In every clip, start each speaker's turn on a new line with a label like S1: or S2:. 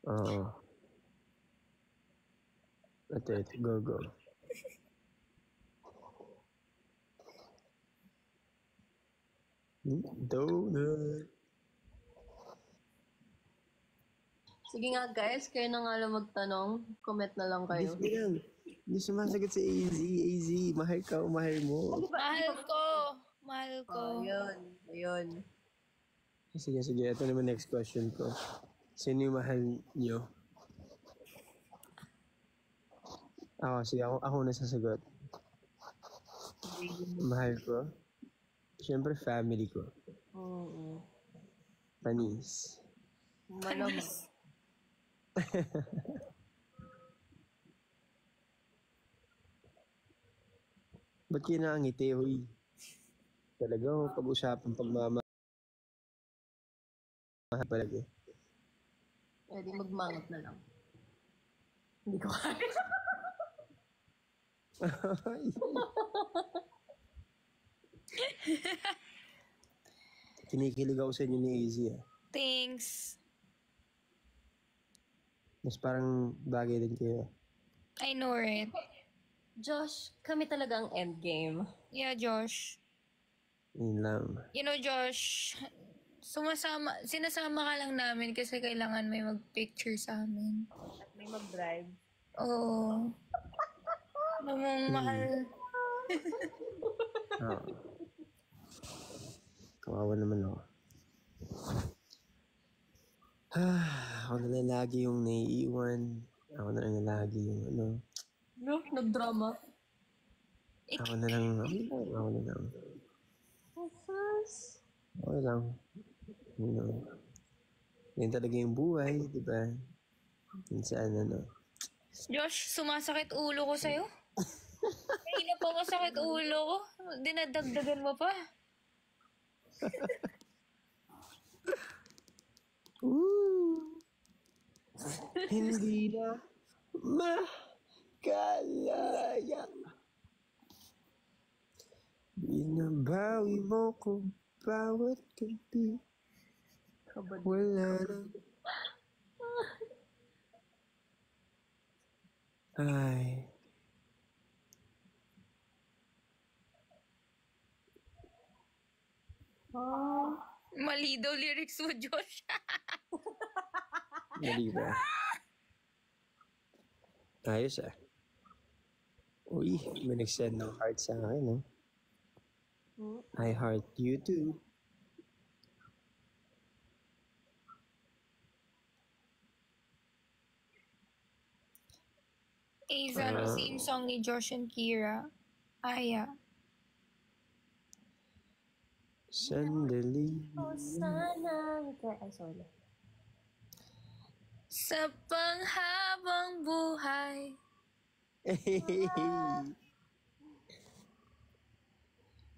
S1: Oo. Ito. Go. Donut.
S2: Sige nga guys, kayo na nga lang magtanong. Comment na lang kayo.
S1: Hindi lang. Hindi sumasagot si AZ. Mahal ka o mahal mo?
S3: Mahal ko.
S2: Ayun.
S1: Sige. Ito naman next question ko. Sino yung mahal nyo? Sige. Ako nasasagot. Mahal ko? Siyempre, family ko.
S2: Oo.
S1: Panis.
S2: Malamang.
S1: Ba't kinangiti, huy? Talaga, pag-usapan pagmamahal palagi.
S2: Pwede magmangat na lang. Hindi ko kaya.
S1: Kinikilig ako sa inyo ni AZ.
S3: Thanks.
S1: Mas parang bagay din kayo.
S3: I know, right?
S2: Josh, kami talaga ang endgame.
S3: Yeah, Josh.
S1: Yun lang.
S3: You know, Josh, sinasama ka lang namin kasi kailangan may mag-picture sa amin.
S2: At may mag-drive.
S3: Oo. Namang mahal.
S1: Kawawa naman ako. Ako na lang lagi yung naiiwan. Ako na lang lagi yung
S2: No, nag-drama.
S1: Ako na lang. Okay lang. Yan talaga yung buhay, di ba? Minsan,
S3: Josh, sumasakit ulo ko sa'yo. Kaya pa masakit ulo ko. Dinadagdagan mo pa.
S1: Hindi na makalaya. Binabawi mo ko bawat gabi. Wala na. Ay.
S3: Mali daw lyrics mo, Josh.
S1: Mali ba? Ayos Uy, may nag-send ng heart sa akin, I heart you too.
S3: Same song ni Josh and Kira. Aya.
S1: Sandali.
S2: Sana. Ay, sorry.
S3: Sa panghabang buhay.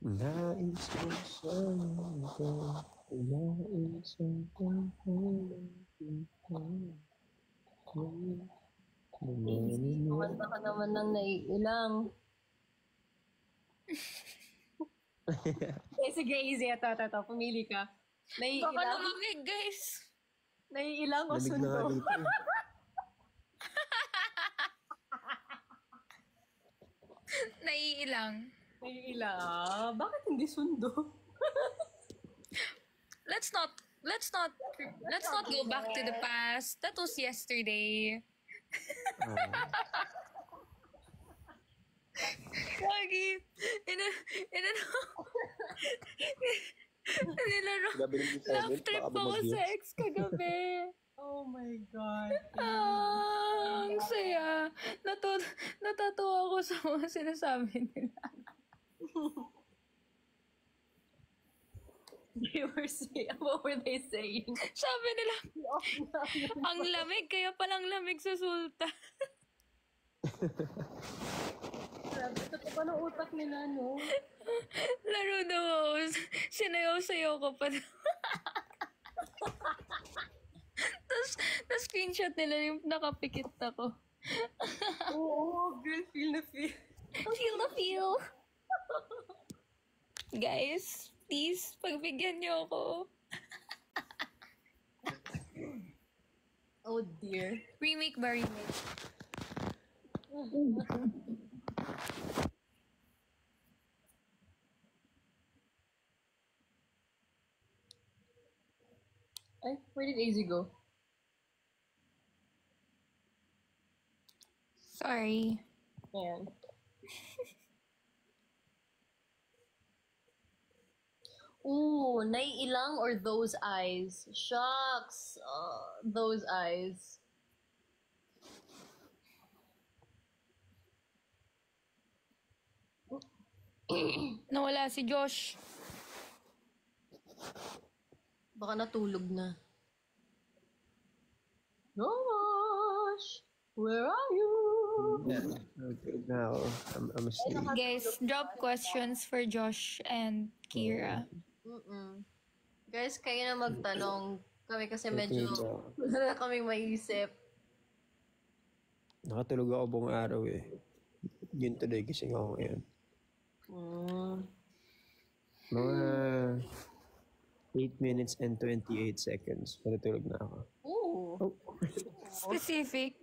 S1: Nais ko sa'yo. Nais ko
S2: Kumanta ka naman ng naiilang. Sige, easy. Ito. Pumili ka.
S3: Baka
S2: Naiilang?
S3: lumamig, guys.
S2: Naiilang o
S1: Lamig na nga
S2: sundo?
S1: dito.
S3: Naiilang.
S2: Naiilang? Bakit hindi sundo?
S3: Let's not go back to the past. That was yesterday. Lagi. Love trip ako sa ex kagabi.
S2: Oh my God.
S3: Ang saya. Natatawa ako sa mga sinasabi nila.
S2: What were they saying?
S3: Sabi nila, ang lamig, kaya palang lamig sa sulta.
S2: Grabe, totoo pa ng utak nila, no?
S3: Laro daw ako. Sinayaw-sayaw ko pa daw. Tapos, na-screenshot nila yung nakapikit ako.
S2: Oo, girl, feel na feel.
S3: Feel na feel. Guys, please, pagbigyan niyo ako.
S2: Oh dear.
S3: Remake ba remake?
S2: Ay, where did AZ go?
S3: Sorry.
S2: Ayan. Ooh, naiilang or those eyes? Shucks. Those eyes.
S3: Nawala si Josh.
S2: Baka natulog na. Gosh! Where are you?
S1: Okay, now I'm asleep.
S3: Guys, drop questions for Josh and Kira.
S2: Guys, kayo na magtanong. Kami kasi medyo
S1: Okay,
S2: wala na kaming maisip.
S1: Nakatulog ako buong araw eh. Yun today, gising ako ngayon. Mga 8 minutes and 28 seconds. Matutulog na ako.
S2: Ooh.
S1: Oh.
S3: Specific.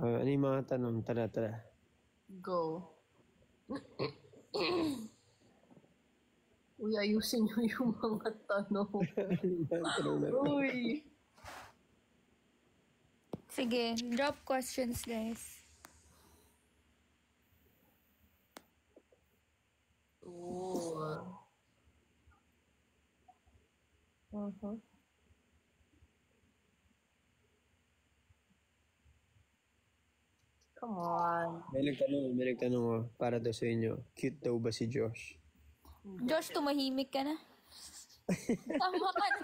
S1: Ano yung mga tanong? Tara.
S2: Go. Uy, ayusin nyo yung mga tanong. Uy.
S3: Sige, drop questions, guys.
S2: Ooh. Come on.
S1: May nagtanong para daw sa inyo. Cute daw ba si Josh?
S3: Josh, tumahimik ka na. Tama ka na.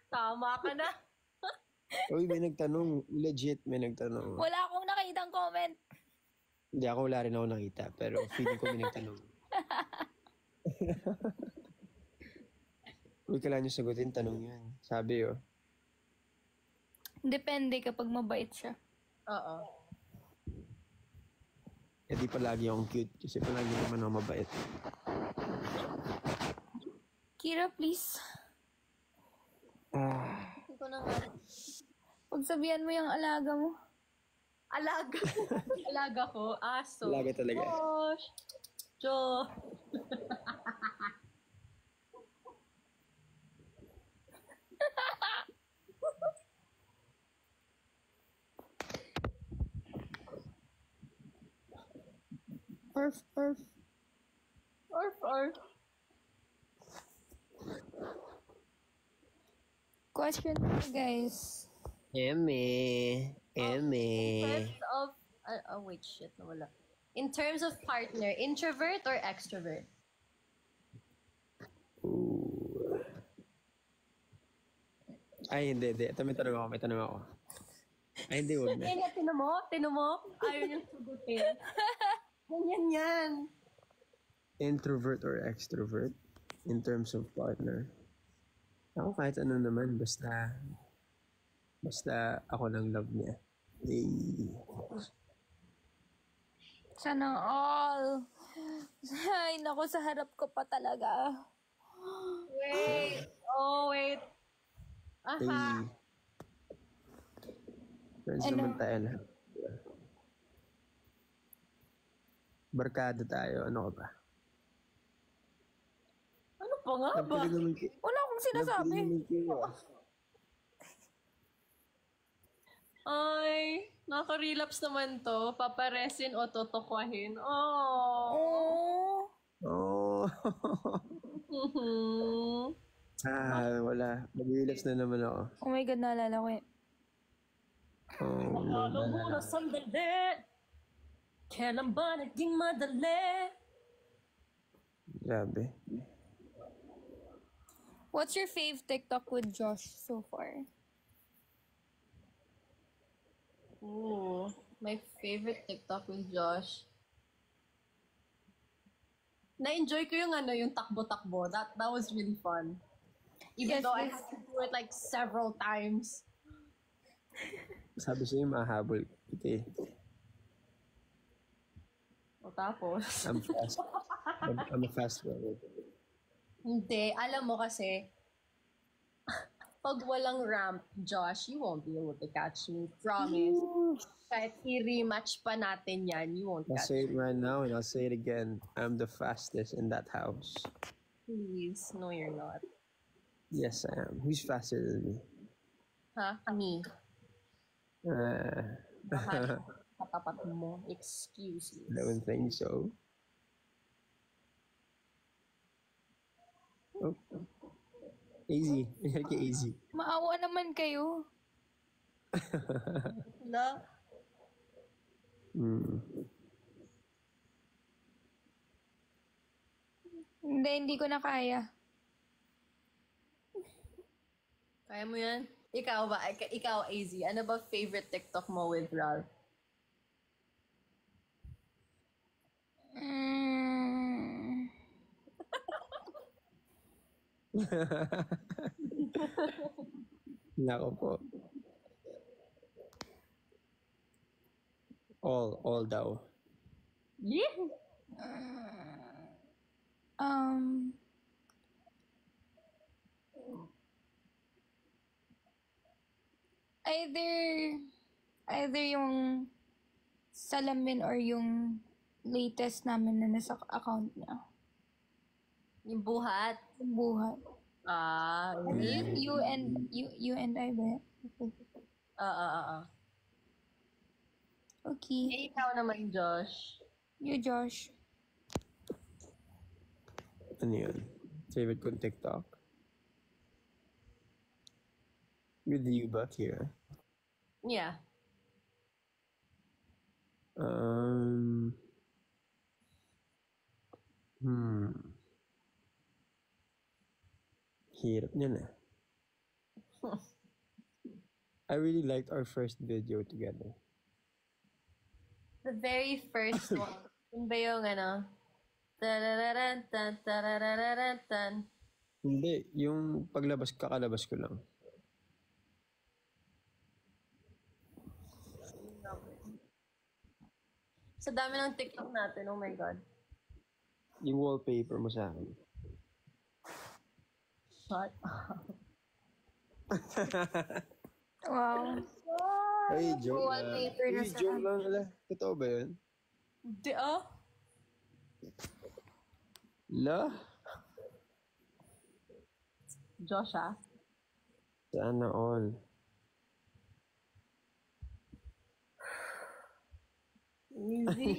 S2: Tama ka na.
S1: Uy, may nagtanong. Legit, may nagtanong.
S3: Wala akong nakitang comment.
S1: Hindi ako, wala rin ako nakita. Pero feeling ko may nagtanong. Uy, kailangan nyo sagutin. Tanong yan. Sabi
S3: Depende kapag mabait siya.
S2: Oo.
S1: Eh di palagi akong cute. Kasi palagi naman ako mabait.
S3: Kira, please.
S2: Hindi ko na nga.
S3: Pagsabihan mo yung alaga mo.
S2: Alaga. Alaga ko. Aso.
S1: Alaga talaga.
S2: Gosh. Jo.
S3: Arf.
S2: Arf.
S3: Question guys.
S1: Eme.
S2: In terms of... wait, shit. Nawala. In terms of partner, introvert or extrovert?
S1: Ooh. Ay, hindi. Ito may tanong ako. Ay, hindi, wag na.
S2: Ganyan, tinan mo? Ayaw niyang sagutin. Ganyan yan.
S1: Introvert or extrovert in terms of partner? Ako kahit ano naman, basta ako ng love niya.
S3: Sana all. Ay, naku, sa harap ko pa talaga.
S2: Wait. Oh, wait. Aha.
S1: Friends
S3: Ano?
S1: naman tayo lahat. Barkada tayo. Ano ka ba?
S2: Ano pa nga ba?
S3: Wala akong sinasabi.
S2: Ay, naka-relapse naman to. Paparesin o totokwahin. Oh.
S3: Oh.
S1: Oh. Wala. Mag-relapse na naman ako.
S3: Oh my God, naalala ko eh.
S1: Oh, no.
S2: Alam mo na sandali. Kailan ba naging madali?
S1: Grabe.
S3: What's your fave TikTok with Josh so far?
S2: Ooh, my favorite TikTok with Josh. Na-enjoy ko yung takbo-takbo. That was really fun. Even
S3: Yes,
S2: though I
S3: yes.
S2: had to do it like several times.
S1: Sabi sa'yo, mahabol kita eh.
S2: O tapos,
S1: I'm fast. I'm a fast runner.
S2: hindi. Alam mo kasi, Pag walang ramp, Josh, you won't be able to catch me. Promise. Kahit i-rematch pa natin yan, you won't
S1: I'll
S2: catch
S1: say
S2: me.
S1: it right now and I'll say it again. I'm the fastest in that house.
S2: Please. No, you're not.
S1: Yes, I am. Who's faster than me?
S2: Ha? Me.
S1: Uh,
S2: Baka katapat mo. Excuse me.
S1: don't think so. Oh. Easy. Okay, easy.
S3: Maawa naman kayo.
S2: No?
S1: Hmm.
S3: Hindi ko na kaya.
S2: Kaya mo yan? Ikaw ba? Ikaw, AZ. Ano ba favorite TikTok mo with Ralph?
S3: Mm,
S1: Nako po. All daw.
S2: Yeah.
S3: um, either yung salamin or yung latest namin na nasa account niya.
S2: Yung buhat.
S3: Yung buhat.
S2: Ah.
S3: You and I ba? Okay.
S2: Eh, ikaw naman, Josh.
S3: You, Josh.
S1: Ano yun? Favorite kong TikTok? With you ba, Kira?
S2: Yeah.
S1: Um, Hirap niyan eh. I really liked our first video together.
S2: The very first one. Yun ba yung ano? Tarararan, tan, tarararan, tan.
S1: Hindi, yung kakalabas ko lang.
S2: Sa dami ng TikTok natin, oh my God.
S1: Yung wallpaper mo sa akin.
S2: Shut up.
S3: Wow.
S1: Ay, joke lang.
S3: Wallpaper na
S1: Uy,
S3: sa
S1: joke lang. Ala, totoo ba yun?
S2: Di ah?
S1: La?
S2: Josh ah?
S1: Sana all.
S2: Easy.